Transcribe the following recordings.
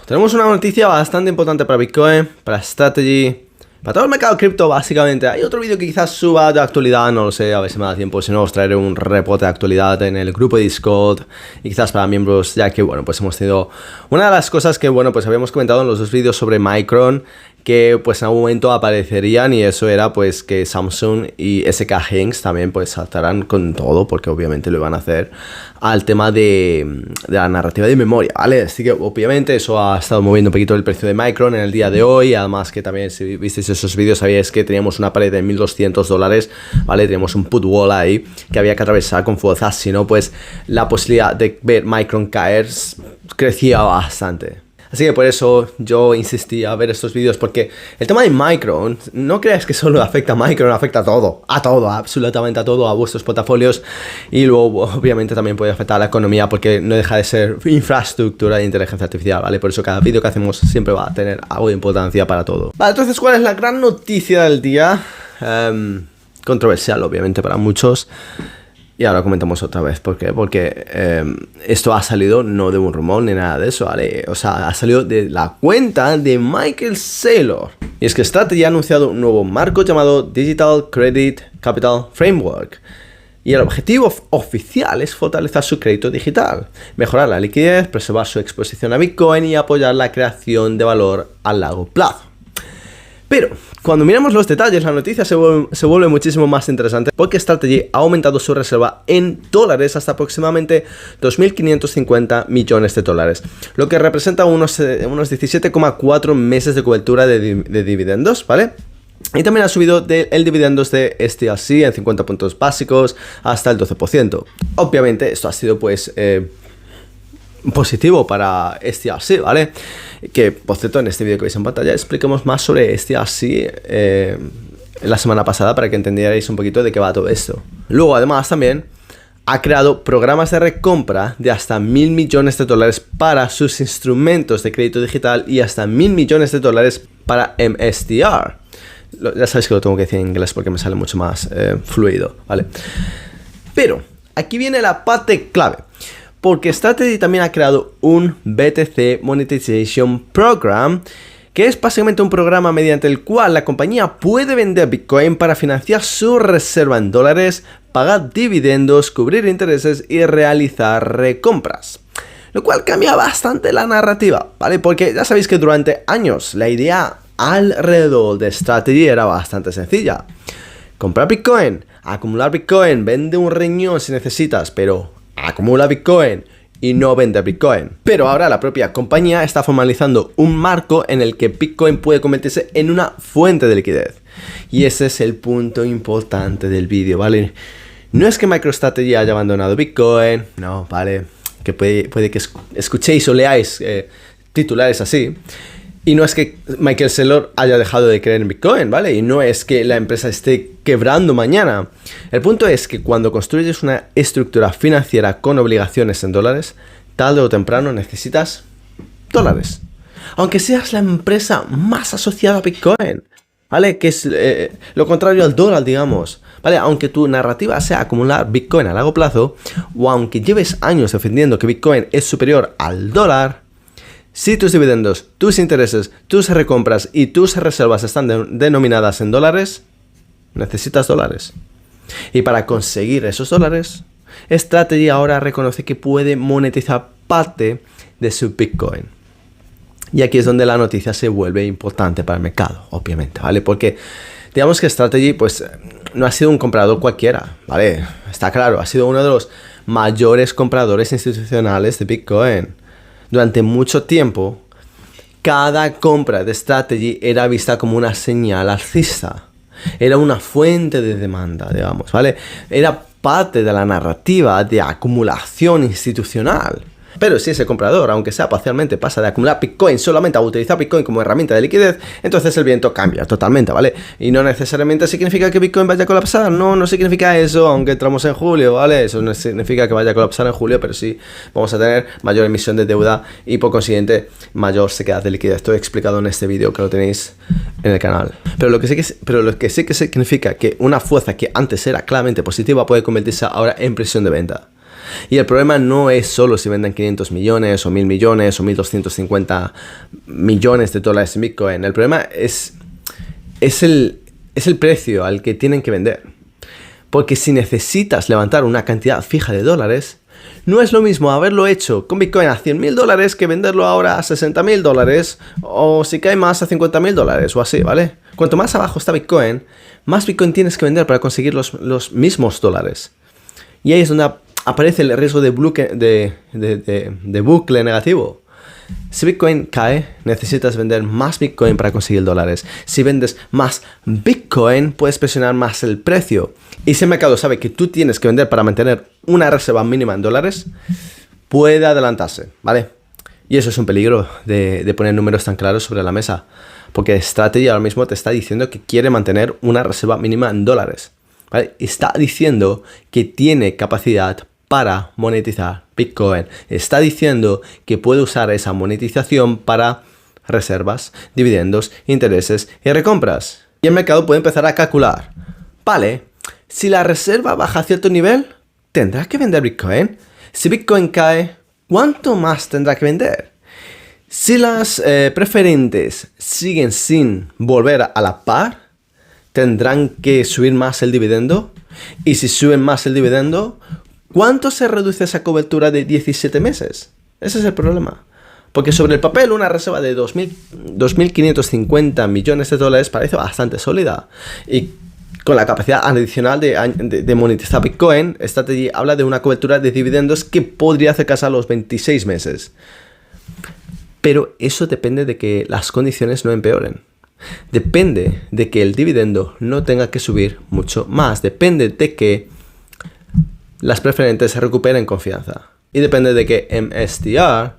tenemos una noticia bastante importante para Bitcoin, para Strategy, para todo el mercado cripto básicamente. Hay otro vídeo que quizás suba de actualidad, no lo sé, a ver si me da tiempo, si no os traeré un reporte de actualidad en el grupo de Discord y quizás para miembros, ya que bueno, pues hemos tenido una de las cosas que bueno, pues habíamos comentado en los dos vídeos sobre Micron, que pues en algún momento aparecerían, y eso era pues que Samsung y SK Hynix también pues saltarán con todo, porque obviamente lo iban a hacer al tema de la narrativa de memoria, ¿vale? Así que obviamente eso ha estado moviendo un poquito el precio de Micron en el día de hoy. Además que también, si visteis esos vídeos, sabíais que teníamos una pared de $1.200, ¿vale? Teníamos un put wall ahí que había que atravesar con fuerza, si no pues la posibilidad de ver Micron caer crecía bastante. Así que por eso yo insistí a ver estos vídeos, porque el tema de Micron, no creas que solo afecta a Micron, afecta a todo, absolutamente a todo, a vuestros portafolios, y luego obviamente también puede afectar a la economía, porque no deja de ser infraestructura de inteligencia artificial, ¿vale? Por eso cada vídeo que hacemos siempre va a tener algo de importancia para todo. Vale, entonces, ¿cuál es la gran noticia del día? Controversial, obviamente, para muchos. Y ahora comentamos otra vez, ¿por qué? Porque esto ha salido no de un rumor ni nada de eso, ¿vale? O sea, ha salido de la cuenta de Michael Saylor. Y es que Strategy ha anunciado un nuevo marco llamado Digital Credit Capital Framework. Y el objetivo oficial es fortalecer su crédito digital, mejorar la liquidez, preservar su exposición a Bitcoin y apoyar la creación de valor a largo plazo. Pero cuando miramos los detalles, la noticia se vuelve muchísimo más interesante, porque Strategy ha aumentado su reserva en dólares hasta aproximadamente 2.550 millones de dólares, lo que representa unos 17,4 meses de cobertura de dividendos, ¿vale? Y también ha subido el dividendos de STRC en 50 puntos básicos hasta el 12%. Obviamente esto ha sido pues positivo para STRC, ¿vale? Que, por cierto, en este vídeo que veis en pantalla expliquemos más sobre STRC la semana pasada, para que entendierais un poquito de qué va todo esto. Luego, además, también ha creado programas de recompra de hasta $1.000 millones para sus instrumentos de crédito digital y hasta $1.000 millones para MSTR. Ya sabéis que lo tengo que decir en inglés porque me sale mucho más fluido, ¿vale? Pero aquí viene la parte clave, porque Strategy también ha creado un BTC Monetization Program, que es básicamente un programa mediante el cual la compañía puede vender Bitcoin para financiar su reserva en dólares, pagar dividendos, cubrir intereses y realizar recompras. Lo cual cambia bastante la narrativa, ¿vale? Porque ya sabéis que durante años la idea alrededor de Strategy era bastante sencilla: comprar Bitcoin, acumular Bitcoin, vende un riñón si necesitas, pero acumula Bitcoin y no vende Bitcoin. Pero ahora la propia compañía está formalizando un marco en el que Bitcoin puede convertirse en una fuente de liquidez. Y ese es el punto importante del vídeo, ¿vale? No es que MicroStrategy haya abandonado Bitcoin, no, ¿vale? Que puede que escuchéis o leáis titulares así. Y no es que Michael Saylor haya dejado de creer en Bitcoin, ¿vale? Y no es que la empresa esté quebrando mañana. El punto es que cuando construyes una estructura financiera con obligaciones en dólares, tarde o temprano necesitas dólares. Aunque seas la empresa más asociada a Bitcoin, ¿vale? Que es lo contrario al dólar, digamos, ¿vale? Aunque tu narrativa sea acumular Bitcoin a largo plazo, o aunque lleves años defendiendo que Bitcoin es superior al dólar, si tus dividendos, tus intereses, tus recompras y tus reservas están denominadas en dólares, necesitas dólares. Y para conseguir esos dólares, Strategy ahora reconoce que puede monetizar parte de su Bitcoin. Y aquí es donde la noticia se vuelve importante para el mercado, obviamente, ¿vale? Porque digamos que Strategy pues no ha sido un comprador cualquiera, ¿vale? Está claro, ha sido uno de los mayores compradores institucionales de Bitcoin. Durante mucho tiempo, cada compra de Strategy era vista como una señal alcista. Era una fuente de demanda, digamos, ¿vale? Era parte de la narrativa de acumulación institucional. Pero si ese comprador, aunque sea parcialmente, pasa de acumular Bitcoin solamente a utilizar Bitcoin como herramienta de liquidez, entonces el viento cambia totalmente, ¿vale? Y no necesariamente significa que Bitcoin vaya a colapsar, no significa eso, aunque entramos en julio, ¿vale? Eso no significa que vaya a colapsar en julio, pero sí vamos a tener mayor emisión de deuda y por consiguiente mayor sequedad de liquidez. Esto he explicado en este vídeo que lo tenéis en el canal. Pero lo que sí que significa que una fuerza que antes era claramente positiva puede convertirse ahora en presión de venta. Y el problema no es solo si venden 500 millones o 1000 millones o 1250 millones de dólares en Bitcoin. El problema es el precio al que tienen que vender. Porque si necesitas levantar una cantidad fija de dólares, no es lo mismo haberlo hecho con Bitcoin a 100.000 dólares que venderlo ahora a 60.000 dólares o si cae más a 50.000 dólares o así, ¿vale? Cuanto más abajo está Bitcoin, más Bitcoin tienes que vender para conseguir los mismos dólares. Y ahí es donde aparece el riesgo de bucle negativo. Si Bitcoin cae, necesitas vender más Bitcoin para conseguir dólares. Si vendes más Bitcoin, puedes presionar más el precio. Y si el mercado sabe que tú tienes que vender para mantener una reserva mínima en dólares, puede adelantarse, ¿vale? Y eso es un peligro de poner números tan claros sobre la mesa. Porque Strategy ahora mismo te está diciendo que quiere mantener una reserva mínima en dólares, ¿vale? Está diciendo que tiene capacidad para monetizar Bitcoin. Está diciendo que puede usar esa monetización para reservas, dividendos, intereses y recompras. Y el mercado puede empezar a calcular. Vale, si la reserva baja a cierto nivel, ¿tendrá que vender Bitcoin? Si Bitcoin cae, ¿cuánto más tendrá que vender? Si las preferentes siguen sin volver a la par, ¿tendrán que subir más el dividendo? Y si suben más el dividendo, ¿cuánto se reduce esa cobertura de 17 meses? Ese es el problema. Porque sobre el papel una reserva de 2.550 millones de dólares parece bastante sólida. Y con la capacidad adicional de monetizar Bitcoin, Strategy habla de una cobertura de dividendos que podría acercarse a los 26 meses. Pero eso depende de que las condiciones no empeoren. Depende de que el dividendo no tenga que subir mucho más. Depende de que las preferentes se recuperen confianza. Y depende de que MSTR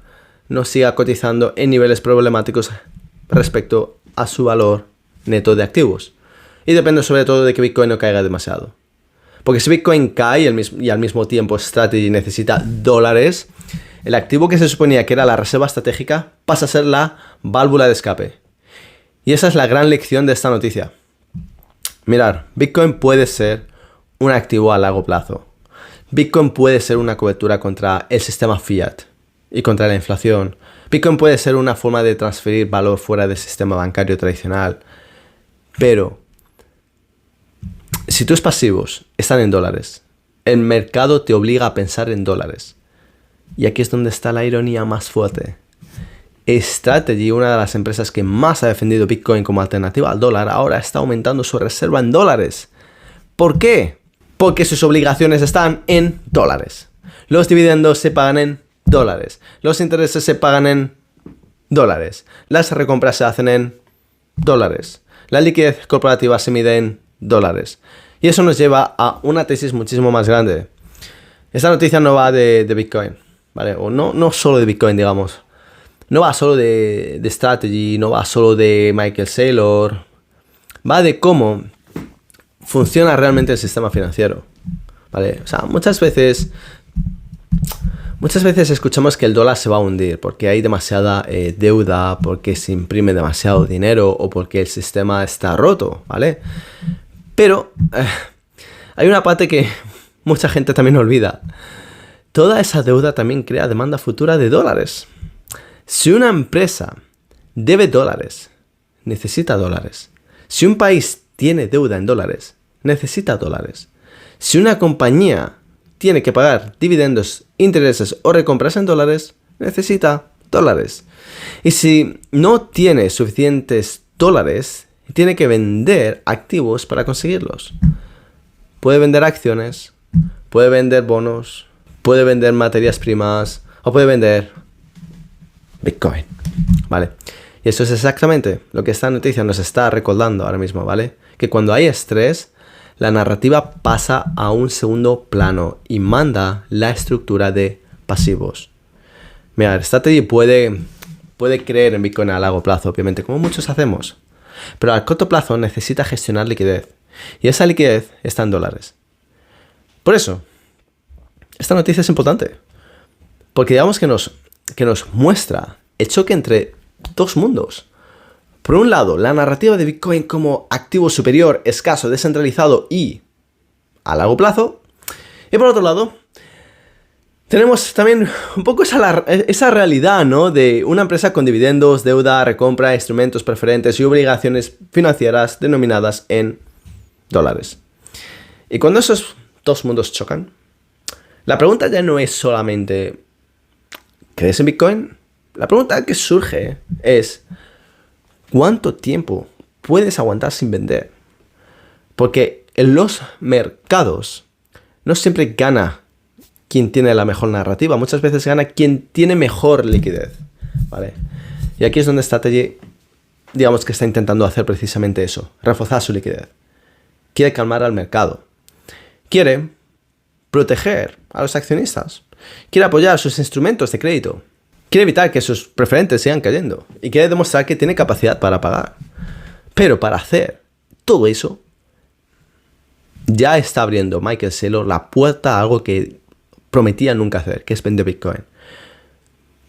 no siga cotizando en niveles problemáticos respecto a su valor neto de activos. Y depende sobre todo de que Bitcoin no caiga demasiado. Porque si Bitcoin cae y al mismo tiempo Strategy necesita dólares, el activo que se suponía que era la reserva estratégica pasa a ser la válvula de escape. Y esa es la gran lección de esta noticia. Mirad, Bitcoin puede ser un activo a largo plazo. Bitcoin puede ser una cobertura contra el sistema fiat y contra la inflación. Bitcoin puede ser una forma de transferir valor fuera del sistema bancario tradicional. Pero si tus pasivos están en dólares, el mercado te obliga a pensar en dólares. Y aquí es donde está la ironía más fuerte. Strategy, una de las empresas que más ha defendido Bitcoin como alternativa al dólar, ahora está aumentando su reserva en dólares. ¿Por qué? Porque sus obligaciones están en dólares. Los dividendos se pagan en dólares. Los intereses se pagan en dólares. Las recompras se hacen en dólares. La liquidez corporativa se mide en dólares. Y eso nos lleva a una tesis muchísimo más grande. Esta noticia no va de Bitcoin, ¿vale? O no solo de Bitcoin, digamos. No va solo de Strategy, no va solo de Michael Saylor. Va de cómo funciona realmente el sistema financiero, ¿vale? O sea, muchas veces escuchamos que el dólar se va a hundir porque hay demasiada deuda, porque se imprime demasiado dinero o porque el sistema está roto, ¿vale? Pero hay una parte que mucha gente también olvida. Toda esa deuda también crea demanda futura de dólares. Si una empresa debe dólares, necesita dólares. Si un país tiene deuda en dólares, necesita dólares. Si una compañía tiene que pagar dividendos, intereses o recompras en dólares, necesita dólares. Y si no tiene suficientes dólares, tiene que vender activos para conseguirlos. Puede vender acciones, puede vender bonos, puede vender materias primas o puede vender Bitcoin, ¿vale? Y eso es exactamente lo que esta noticia nos está recordando ahora mismo, ¿vale? Que cuando hay estrés, la narrativa pasa a un segundo plano y manda la estructura de pasivos. Mira, Strategy puede creer en Bitcoin a largo plazo, obviamente, como muchos hacemos. Pero a corto plazo necesita gestionar liquidez. Y esa liquidez está en dólares. Por eso, esta noticia es importante. Porque digamos que nos muestra el choque entre dos mundos. Por un lado, la narrativa de Bitcoin como activo superior, escaso, descentralizado y a largo plazo. Y por otro lado, Tenemos también un poco esa realidad, ¿no? De una empresa con dividendos, deuda, recompra, instrumentos preferentes y obligaciones financieras denominadas en dólares. Y cuando esos dos mundos chocan, la pregunta ya no es solamente ¿crees en Bitcoin? La pregunta que surge es ¿cuánto tiempo puedes aguantar sin vender? Porque en los mercados no siempre gana quien tiene la mejor narrativa, muchas veces gana quien tiene mejor liquidez, ¿vale? Y aquí es donde Strategy, digamos que está intentando hacer precisamente eso, reforzar su liquidez. Quiere calmar al mercado, quiere proteger a los accionistas, quiere apoyar sus instrumentos de crédito, quiere evitar que sus preferentes sigan cayendo y quiere demostrar que tiene capacidad para pagar. Pero para hacer todo eso, ya está abriendo Michael Saylor la puerta a algo que prometía nunca hacer, que es vender Bitcoin.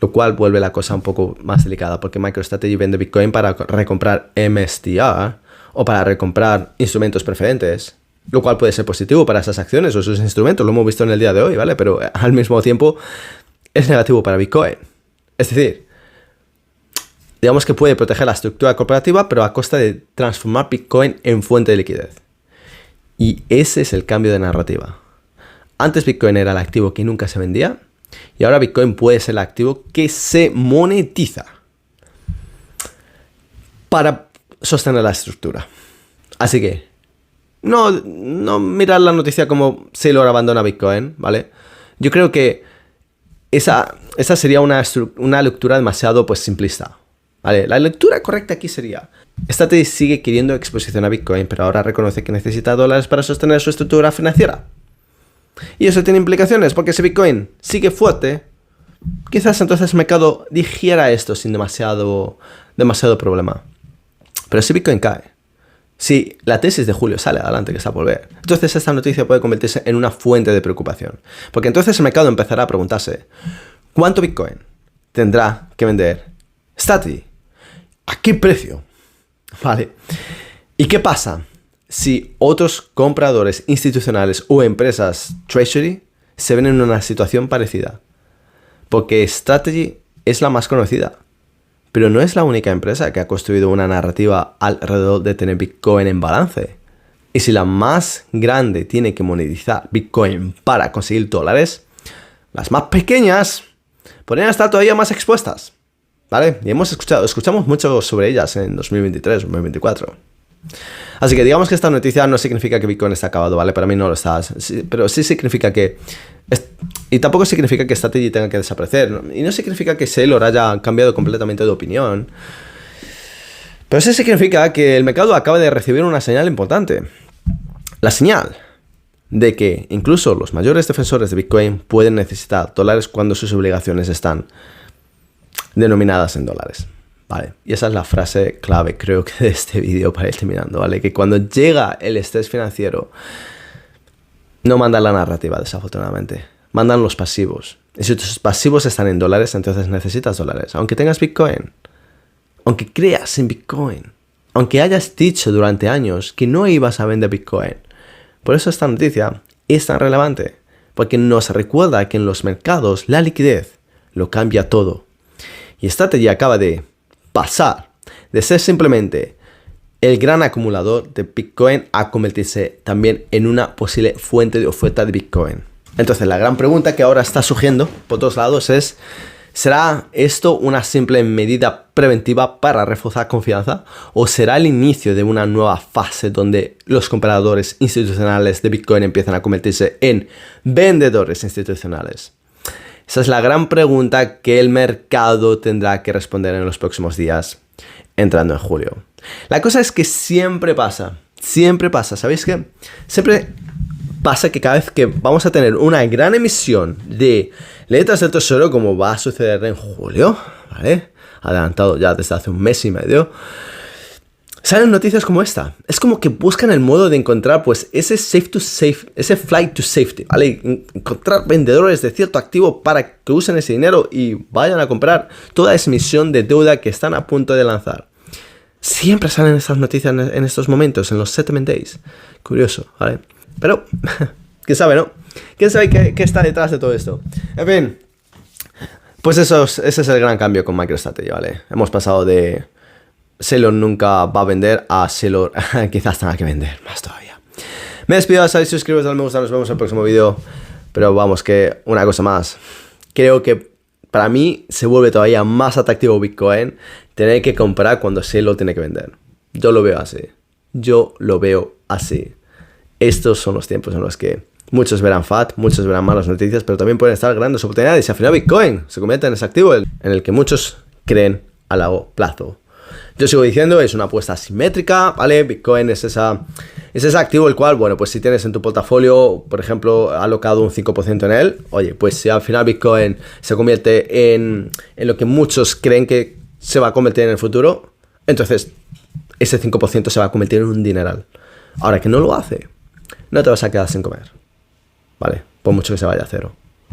Lo cual vuelve la cosa un poco más delicada, porque MicroStrategy vende Bitcoin para recomprar MSTR o para recomprar instrumentos preferentes, lo cual puede ser positivo para esas acciones o sus instrumentos, lo hemos visto en el día de hoy, ¿vale? Pero al mismo tiempo es negativo para Bitcoin. Es decir, digamos que puede proteger la estructura corporativa, pero a costa de transformar Bitcoin en fuente de liquidez. Y ese es el cambio de narrativa. Antes Bitcoin era el activo que nunca se vendía y ahora Bitcoin puede ser el activo que se monetiza para sostener la estructura. Así que no mirar la noticia como Saylor abandona Bitcoin, ¿vale? Yo creo que esa sería una lectura demasiado simplista, ¿vale? La lectura correcta aquí sería: Strategy sigue queriendo exposición a Bitcoin, pero ahora reconoce que necesita dólares para sostener su estructura financiera. Y eso tiene implicaciones, porque si Bitcoin sigue fuerte, quizás entonces el mercado digiera esto sin demasiado problema. Pero si Bitcoin cae, si la tesis de Julio sale adelante, que está por ver, entonces esta noticia puede convertirse en una fuente de preocupación. Porque entonces el mercado empezará a preguntarse: ¿cuánto Bitcoin tendrá que vender Strategy? ¿A qué precio? ¿Vale? ¿Y qué pasa si otros compradores institucionales o empresas Treasury se ven en una situación parecida? Porque Strategy es la más conocida, pero no es la única empresa que ha construido una narrativa alrededor de tener Bitcoin en balance. Y si la más grande tiene que monetizar Bitcoin para conseguir dólares, las más pequeñas podrían estar todavía más expuestas, ¿vale? Y escuchamos mucho sobre ellas en 2023, 2024. Así que digamos que esta noticia no significa que Bitcoin está acabado, ¿vale? Para mí no lo está, pero sí significa que... Y tampoco significa que Strategy tenga que desaparecer, ¿no? Y no significa que Saylor haya cambiado completamente de opinión. Pero sí significa que el mercado acaba de recibir una señal importante. La señal de que incluso los mayores defensores de Bitcoin pueden necesitar dólares cuando sus obligaciones están denominadas en dólares. Vale, y esa es la frase clave, creo que, de este vídeo para ir terminando, ¿vale? Que cuando llega el estrés financiero, no mandan la narrativa, desafortunadamente. Mandan los pasivos. Y si tus pasivos están en dólares, entonces necesitas dólares. Aunque tengas Bitcoin, aunque creas en Bitcoin, aunque hayas dicho durante años que no ibas a vender Bitcoin. Por eso esta noticia es tan relevante, porque nos recuerda que en los mercados la liquidez lo cambia todo. Y Strategy acaba de pasar de ser simplemente el gran acumulador de Bitcoin a convertirse también en una posible fuente de oferta de Bitcoin. Entonces la gran pregunta que ahora está surgiendo por todos lados es: ¿será esto una simple medida preventiva para reforzar confianza? ¿O será el inicio de una nueva fase donde los compradores institucionales de Bitcoin empiezan a convertirse en vendedores institucionales? Esa es la gran pregunta que el mercado tendrá que responder en los próximos días, entrando en julio. La cosa es que siempre pasa, ¿sabéis qué? Siempre pasa que cada vez que vamos a tener una gran emisión de letras del tesoro, como va a suceder en julio, ¿vale? Adelantado ya desde hace un mes y medio, salen noticias como esta. Es como que buscan el modo de encontrar ese flight to safety, ¿vale? Encontrar vendedores de cierto activo para que usen ese dinero y vayan a comprar toda esa emisión de deuda que están a punto de lanzar. Siempre salen estas noticias en estos momentos, en los settlement days. Curioso, ¿vale? Pero ¿Quién sabe, no? ¿Quién sabe qué está detrás de todo esto? En fin, pues ese es el gran cambio con MicroStrategy, ¿vale? Hemos pasado de Sailor nunca va a vender a Sailor quizás tenga que vender más todavía. Me despido, sabéis, suscribiros, dale me gusta, nos vemos en el próximo vídeo. Pero vamos, que una cosa más. Creo que para mí se vuelve todavía más atractivo Bitcoin tener que comprar cuando Sailor tiene que vender. Yo lo veo así. Yo lo veo así. Estos son los tiempos en los que muchos verán FAT, muchos verán malas noticias, pero también pueden estar grandes oportunidades. Y al final Bitcoin se convierte en ese activo en el que muchos creen a largo plazo. Yo sigo diciendo, es una apuesta asimétrica, ¿vale? Bitcoin es ese activo el cual, bueno, pues si tienes en tu portafolio, por ejemplo, alocado un 5% en él, oye, pues si al final Bitcoin se convierte en lo que muchos creen que se va a convertir en el futuro, entonces ese 5% se va a convertir en un dineral. Ahora que no lo hace, no te vas a quedar sin comer, ¿vale? Por mucho que se vaya a cero.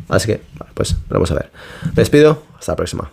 Así que, vale, pues vamos a ver. Me despido, hasta la próxima.